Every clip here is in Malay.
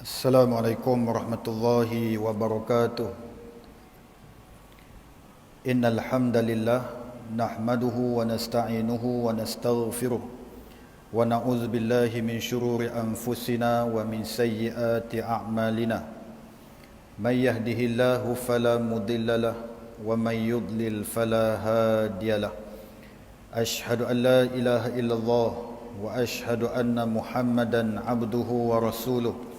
Assalamualaikum warahmatullahi wabarakatuh. Innal hamdalillah nahmaduhu wa nasta'inuhu wa nastaghfiruh wa na'udzu billahi min shururi anfusina wa min sayyiati a'malina. May yahdihillahu fala mudilla lahu wa may yudlil fala hadiyalah. Ashhadu an la ilaha illallah wa ashhadu anna Muhammadan abduhu wa rasuluh.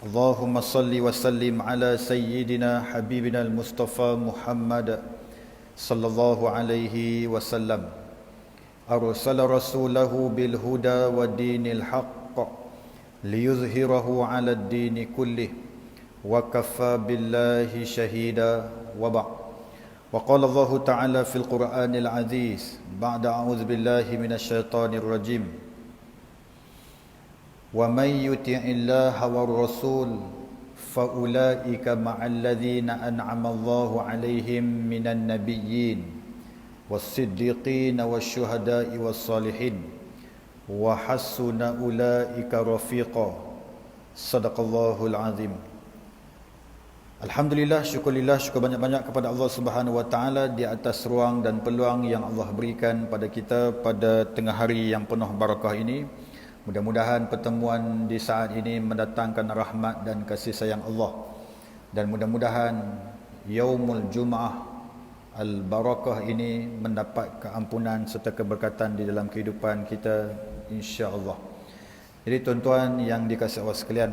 Allahumma salli wa sallim ala sayyidina habibina al-Mustafa Muhammad sallallahu alaihi wasallam. Arsala rasulahu bil huda wa dinil haqq liyuzhirahu ala ad-din kullih wa kafa billahi shahida wa ba'. Wa qala Allah ta'ala fil Qur'anil aziz ba'da a'udzu billahi minasy syaithanir rajim. وَمَن يُطِعِ اللَّهَ وَالرَّسُولَ فَأُولَئِكَ مَعَ الَّذِينَ أَنْعَمَ اللَّهُ عَلَيْهِمْ مِنَ النَّبِيِّينَ وَالصِّدِّيقِينَ وَالشُّهَدَاءِ وَالصَّالِحِينَ وَحَسُنَ أُولَئِكَ رَفِيقًا. Sadaqallahul azim. Alhamdulillah, syukur banyak-banyak kepada Allah Subhanahu wa taala di atas ruang dan peluang yang Allah berikan pada kita pada tengah hari yang penuh barakah ini. Mudah-mudahan pertemuan di saat ini mendatangkan rahmat dan kasih sayang Allah, dan mudah-mudahan Yaumul Jum'ah Al-Barakah ini mendapat keampunan serta keberkatan di dalam kehidupan kita, insya-Allah. Jadi tuan-tuan yang dikasihi Allah sekalian,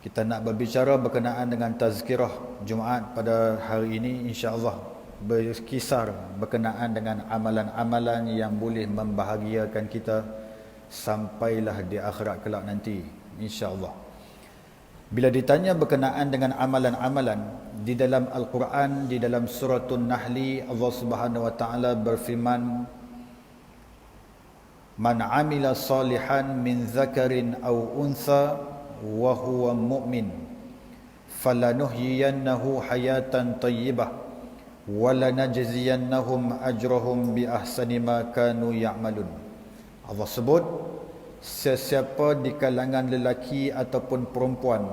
kita nak berbicara berkenaan dengan tazkirah Jumaat pada hari ini, insya-Allah, berkisar berkenaan dengan amalan-amalan yang boleh membahagiakan kita sampailah di akhirat kelak nanti, insya-Allah. Bila ditanya berkenaan dengan amalan-amalan di dalam Al-Quran, di dalam suratul Nahli, Allah Subhanahu wa taala berfirman, "Man 'amila salihan min dzakarin aw untha wa huwa mu'min falanuhyiyannahu hayatan thayyibah wa lanajziyannahum ajrahum bi ahsani ma kanu ya'malun." Allah sebut, sesiapa di kalangan lelaki ataupun perempuan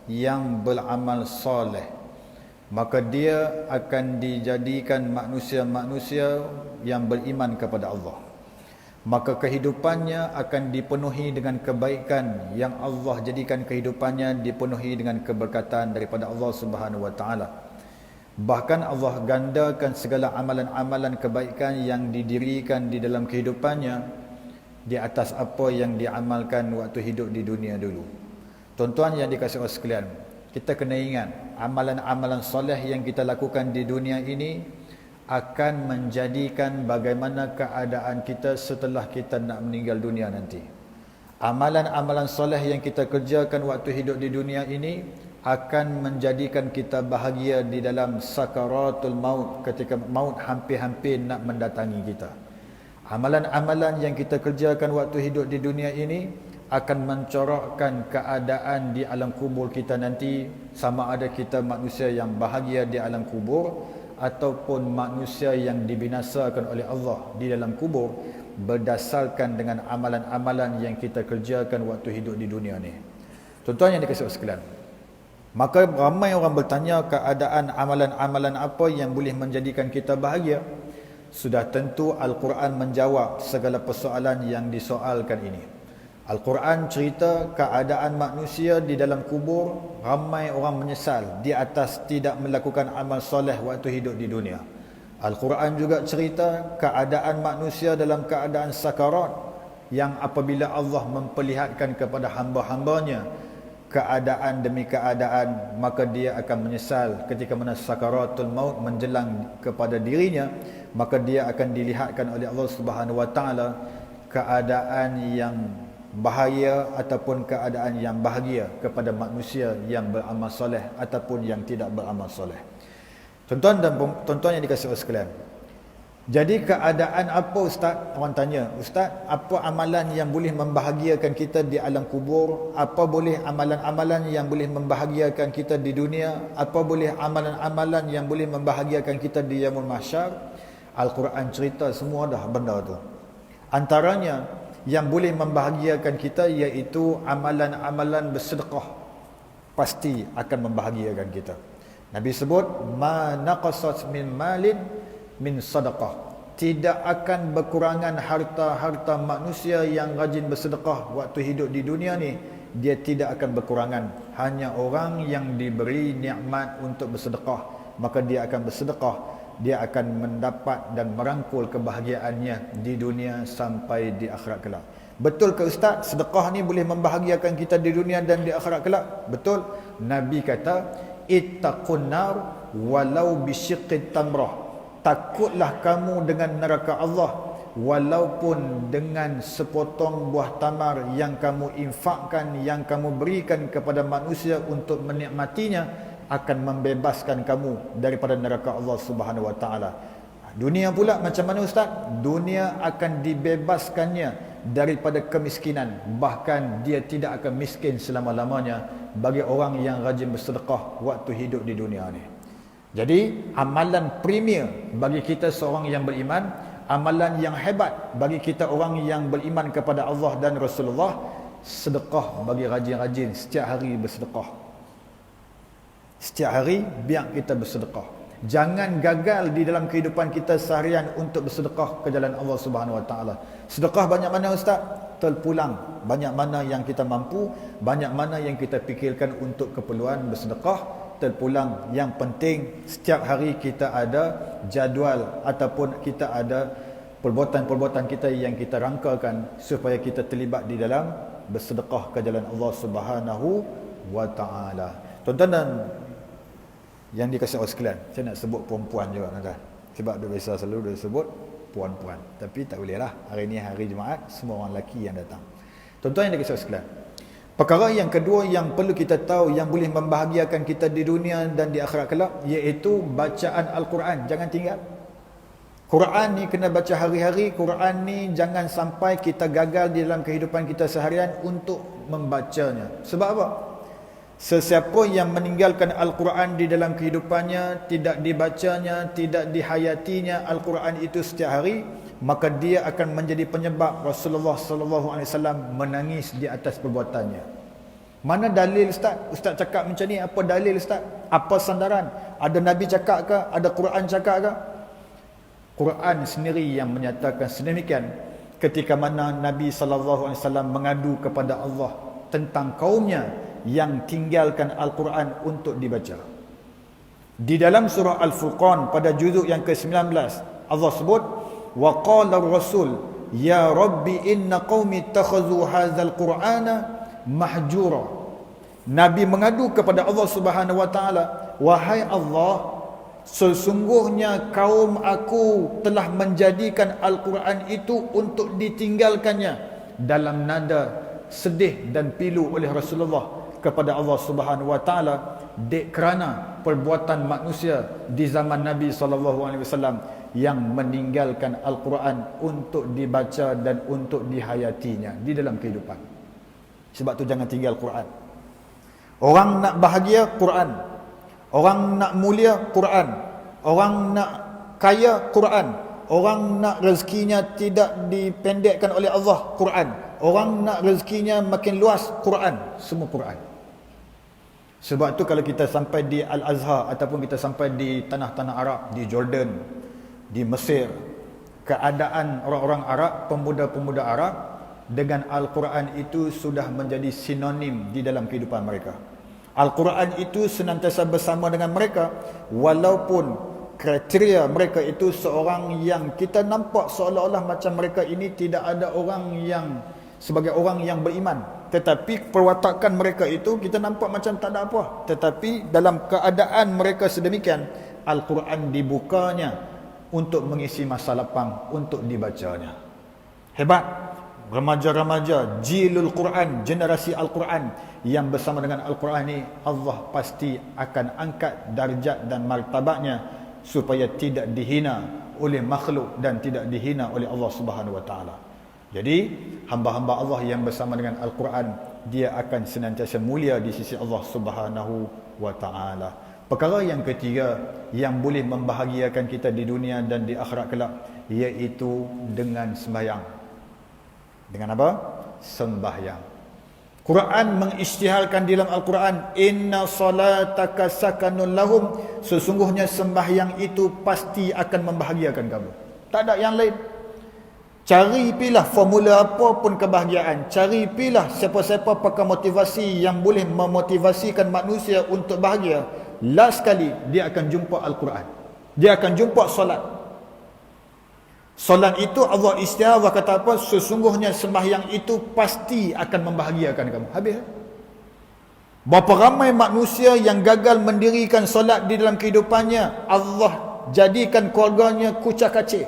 yang beramal soleh, maka dia akan dijadikan manusia-manusia yang beriman kepada Allah. Maka kehidupannya akan dipenuhi dengan kebaikan, yang Allah jadikan kehidupannya dipenuhi dengan keberkatan daripada Allah Subhanahu wa taala. Bahkan Allah gandakan segala amalan-amalan kebaikan yang didirikan di dalam kehidupannya di atas apa yang diamalkan waktu hidup di dunia dulu. Tuan-tuan yang dikasihi Allah sekalian, kita kena ingat, amalan-amalan soleh yang kita lakukan di dunia ini akan menjadikan bagaimana keadaan kita setelah kita nak meninggal dunia nanti. Amalan-amalan soleh yang kita kerjakan waktu hidup di dunia ini akan menjadikan kita bahagia di dalam sakaratul maut, ketika maut hampir-hampir nak mendatangi kita. Amalan-amalan yang kita kerjakan waktu hidup di dunia ini akan mencorakkan keadaan di alam kubur kita nanti, sama ada kita manusia yang bahagia di alam kubur ataupun manusia yang dibinasakan oleh Allah di dalam kubur berdasarkan dengan amalan-amalan yang kita kerjakan waktu hidup di dunia ni. Tuan-tuan yang dikasihi Allah sekalian, maka ramai orang bertanya keadaan amalan-amalan apa yang boleh menjadikan kita bahagia. Sudah tentu Al-Quran menjawab segala persoalan yang disoalkan ini. Al-Quran cerita keadaan manusia di dalam kubur, ramai orang menyesal di atas tidak melakukan amal soleh waktu hidup di dunia. Al-Quran juga cerita keadaan manusia dalam keadaan sakarat, yang apabila Allah memperlihatkan kepada hamba-hambanya keadaan demi keadaan, maka dia akan menyesal ketika mana sakaratul maut menjelang kepada dirinya. Maka dia akan dilihatkan oleh Allah Subhanahu wa taala keadaan yang bahaya ataupun keadaan yang bahagia kepada manusia yang beramal soleh ataupun yang tidak beramal soleh. Tuan-tuan yang dikasihi Allah sekalian, jadi keadaan apa Ustaz? Orang tanya, Ustaz, apa amalan yang boleh membahagiakan kita di alam kubur? Apa boleh amalan-amalan yang boleh membahagiakan kita di dunia? Apa boleh amalan-amalan yang boleh membahagiakan kita di yaumul mahsyar? Al-Quran cerita semua dah benda tu. Antaranya yang boleh membahagiakan kita iaitu amalan-amalan bersedekah, pasti akan membahagiakan kita. Nabi sebut ma naqasat min malin min sadaqah. Tidak akan berkurangan harta-harta manusia yang rajin bersedekah waktu hidup di dunia ni. Dia tidak akan berkurangan. Hanya orang yang diberi nikmat untuk bersedekah, maka dia akan bersedekah. Dia akan mendapat dan merangkul kebahagiaannya di dunia sampai di akhirat kelak. Betul ke Ustaz, sedekah ni boleh membahagiakan kita di dunia dan di akhirat kelak? Betul. Nabi kata, ittaqun nar walau bisyiqqit tamrah. Takutlah kamu dengan neraka Allah walaupun dengan sepotong buah tamar yang kamu infakkan, yang kamu berikan kepada manusia untuk menikmatinya, akan membebaskan kamu daripada neraka Allah Subhanahu wa taala. Dunia pula macam mana Ustaz? Dunia akan dibebaskannya daripada kemiskinan, bahkan dia tidak akan miskin selama-lamanya bagi orang yang rajin bersedekah waktu hidup di dunia ni. Jadi amalan premier bagi kita seorang yang beriman, amalan yang hebat bagi kita orang yang beriman kepada Allah dan Rasulullah, sedekah bagi rajin-rajin setiap hari bersedekah. Setiap hari biar kita bersedekah. Jangan gagal di dalam kehidupan kita seharian untuk bersedekah ke jalan Allah Subhanahu wa taala. Sedekah banyak mana Ustaz? Terpulang. Banyak mana yang kita mampu, banyak mana yang kita fikirkan untuk keperluan bersedekah, terpulang. Yang penting setiap hari kita ada jadual ataupun kita ada perbuatan-perbuatan kita yang kita rangkakan supaya kita terlibat di dalam bersedekah ke jalan Allah Subhanahu wa taala. Tuan-tuan dan yang dikasihi Allah sekalian, saya nak sebut perempuan juga kan. Sebab dia biasa selalu dia sebut puan-puan. Tapi tak boleh lah. Hari ni hari Jumaat, semua orang lelaki yang datang. Tuan-tuan yang dikasihi Allah sekalian, perkara yang kedua yang perlu kita tahu yang boleh membahagiakan kita di dunia dan di akhirat kelak, iaitu bacaan Al-Quran. Jangan tinggal. Quran ni kena baca hari-hari. Quran ni jangan sampai kita gagal di dalam kehidupan kita seharian untuk membacanya. Sebab apa? Sesiapa yang meninggalkan Al-Quran di dalam kehidupannya, tidak dibacanya, tidak dihayatinya Al-Quran itu setiap hari, maka dia akan menjadi penyebab Rasulullah sallallahu alaihi wasallam menangis di atas perbuatannya. Mana dalil Ustaz? Ustaz cakap macam ni, apa dalil Ustaz? Apa sandaran? Ada Nabi cakap ke? Ada Quran cakap ke? Quran sendiri yang menyatakan sedemikian ketika mana Nabi sallallahu alaihi wasallam mengadu kepada Allah tentang kaumnya yang tinggalkan Al-Quran untuk dibaca. Di dalam surah Al-Furqan pada juzuk yang ke-19, Allah sebut, wa qala ar-rasul ya rabbi inna qaumi ittakhadhu hadzal qur'ana mahjura. Nabi mengadu kepada Allah Subhanahu wa taala, wahai Allah, sesungguhnya kaum aku telah menjadikan Al-Quran itu untuk ditinggalkannya. Dalam nada sedih dan pilu oleh Rasulullah kepada Allah Subhanahu wa taala kerana perbuatan manusia di zaman Nabi sallallahu alaihi wasallam yang meninggalkan Al-Quran untuk dibaca dan untuk dihayatinya di dalam kehidupan. Sebab tu jangan tinggal Quran. Orang nak bahagia, Quran. Orang nak mulia, Quran. Orang nak kaya, Quran. Orang nak rezekinya tidak dipendekkan oleh Allah, Quran. Orang nak rezekinya makin luas, Quran. Semua Quran. Sebab tu kalau kita sampai di Al-Azhar ataupun kita sampai di tanah-tanah Arab, di Jordan, di Mesir, keadaan orang-orang Arab, pemuda-pemuda Arab dengan Al-Quran itu sudah menjadi sinonim di dalam kehidupan mereka. Al-Quran itu senantiasa bersama dengan mereka, walaupun kriteria mereka itu seorang yang kita nampak seolah-olah macam mereka ini tidak ada orang yang sebagai orang yang beriman, tetapi perwatakan mereka itu kita nampak macam tak ada apa. Tetapi dalam keadaan mereka sedemikian, Al-Quran dibukanya untuk mengisi masa lapang, untuk dibacanya. Hebat. Remaja-remaja, jilul Quran, generasi Al-Quran yang bersama dengan Al-Quran ini, Allah pasti akan angkat darjat dan martabatnya supaya tidak dihina oleh makhluk dan tidak dihina oleh Allah Subhanahu wa taala. Jadi hamba-hamba Allah yang bersama dengan Al-Quran, dia akan senantiasa mulia di sisi Allah Subhanahu wa taala. Perkara yang ketiga yang boleh membahagiakan kita di dunia dan di akhirat kelak, iaitu dengan sembahyang. Dengan apa? Sembahyang. Quran mengisytiharkan di dalam Al-Quran, inna salataka sakanun lahum, sesungguhnya sembahyang itu pasti akan membahagiakan kamu. Tak ada yang lain. Cari pilah formula apa pun kebahagiaan. Cari pilah siapa-siapa pakar motivasi yang boleh memotivasikan manusia untuk bahagia. Last sekali dia akan jumpa Al-Quran. Dia akan jumpa solat. Solat itu Allah isytihar, Allah kata apa? Sesungguhnya sembahyang itu pasti akan membahagiakan kamu. Habis. Berapa ramai manusia yang gagal mendirikan solat di dalam kehidupannya, Allah jadikan keluarganya kucak-kacir.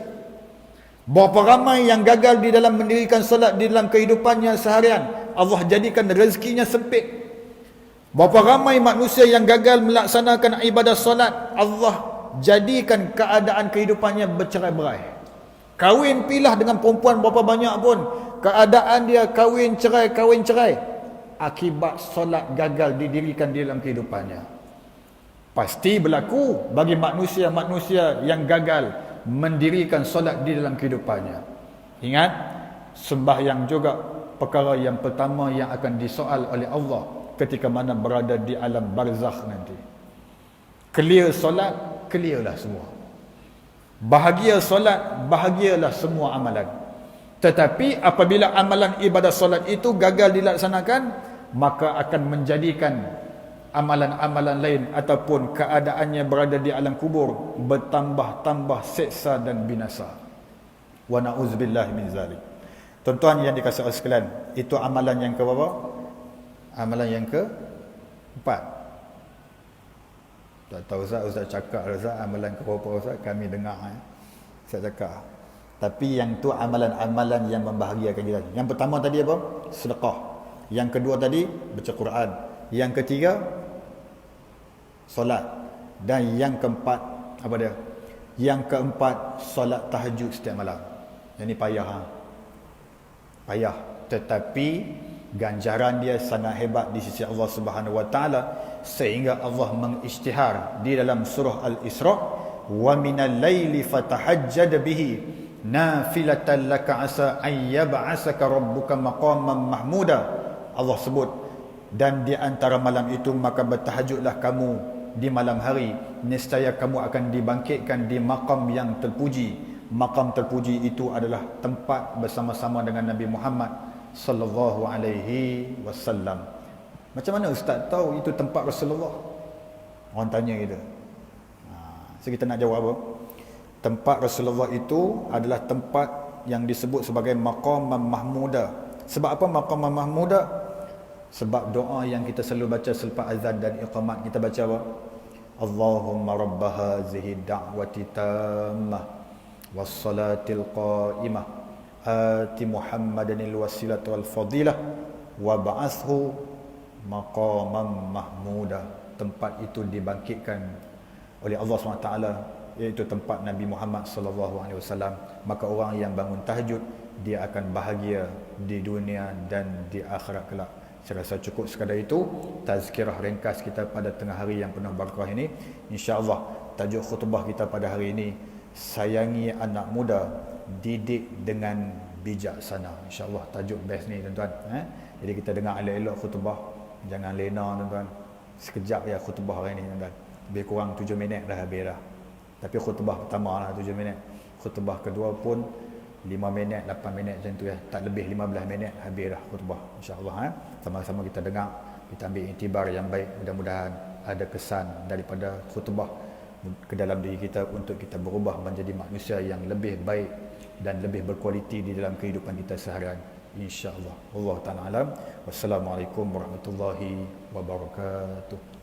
Berapa ramai yang gagal di dalam mendirikan solat di dalam kehidupannya seharian, Allah jadikan rezekinya sempit. Berapa ramai manusia yang gagal melaksanakan ibadah solat, Allah jadikan keadaan kehidupannya bercerai-berai. Kahwin pilah dengan perempuan berapa banyak pun, keadaan dia kahwin cerai, akibat solat gagal didirikan di dalam kehidupannya. Pasti berlaku bagi manusia-manusia yang gagal mendirikan solat di dalam kehidupannya. Ingat, sembahyang juga perkara yang pertama yang akan disoal oleh Allah ketika mana berada di alam barzakh nanti. Clear solat, clearlah semua. Bahagia solat, bahagialah semua amalan. Tetapi apabila amalan ibadah solat itu gagal dilaksanakan, maka akan menjadikan amalan-amalan lain ataupun keadaannya berada di alam kubur bertambah-tambah seksa dan binasa. Wa na'udzubillahi min zalik. Tuan-tuan yang dikasihi Allah sekalian, itu amalan yang ke berapa? Amalan yang ke 4. Tak tahu Ustaz cakap Ustaz amalan ke berapa Ustaz, kami dengar Ustaz cakap. Tapi yang tu amalan-amalan yang membahagiakan kita. Yang pertama tadi apa? Sedekah. Yang kedua tadi baca Quran. Yang ketiga solat. Dan yang keempat apa dia? Yang keempat solat tahajud setiap malam. Yang ni payah Payah, tetapi ganjaran dia sangat hebat di sisi Allah Subhanahu wa taala, sehingga Allah mengisytihar di dalam surah Al-Isra, wa minal laili fatahajjad bihi nafilatan laka asa ay yab'asaka rabbuka maqaman mahmuda. Allah sebut, dan di antara malam itu maka bertahajudlah kamu di malam hari, nescaya kamu akan dibangkitkan di maqam yang terpuji. Maqam terpuji itu adalah tempat bersama-sama dengan Nabi Muhammad sallallahu alaihi wasallam. Macam mana ustaz tahu itu tempat Rasulullah? Orang tanya kita. So kita nak jawab apa? Tempat Rasulullah itu adalah tempat yang disebut sebagai maqam mahmuda. Sebab apa maqam mahmuda? Sebab doa yang kita selalu baca selepas azan dan iqamat, kita baca apa? Allahumma rabb hadhihi da'wati tammah was salatil qa'imah ati Muhammadanil wasilata wal fadilah wa ba'athu maqaman mahmuda. Tempat itu dibangkitkan oleh Allah SWT, iaitu tempat Nabi Muhammad SAW. Maka orang yang bangun tahajud, dia akan bahagia di dunia dan di akhirat kelak. Saya rasa cukup sekadar itu tazkirah ringkas kita pada tengah hari yang penuh barakah ini. InsyaAllah tajuk khutbah kita pada hari ini, sayangi anak muda, didik dengan bijaksana. InsyaAllah tajuk best ni tuan-tuan. Jadi kita dengar elok-elok khutbah, jangan lena tuan-tuan. Sekejap ya khutbah hari ni tuan-tuan, lebih kurang 7 minit dah habis dah. Tapi khutbah pertama lah 7 minit, khutbah kedua pun 5 minit, 8 minit macam tu ya, tak lebih 15 minit habis dah khutbah. InsyaAllah sama-sama kita dengar, kita ambil iktibar yang baik. Mudah-mudahan ada kesan daripada khutbah ke dalam diri kita untuk kita berubah menjadi manusia yang lebih baik dan lebih berkualiti di dalam kehidupan kita seharian, insya-Allah. Allah Taala alam. Wassalamualaikum warahmatullahi wabarakatuh.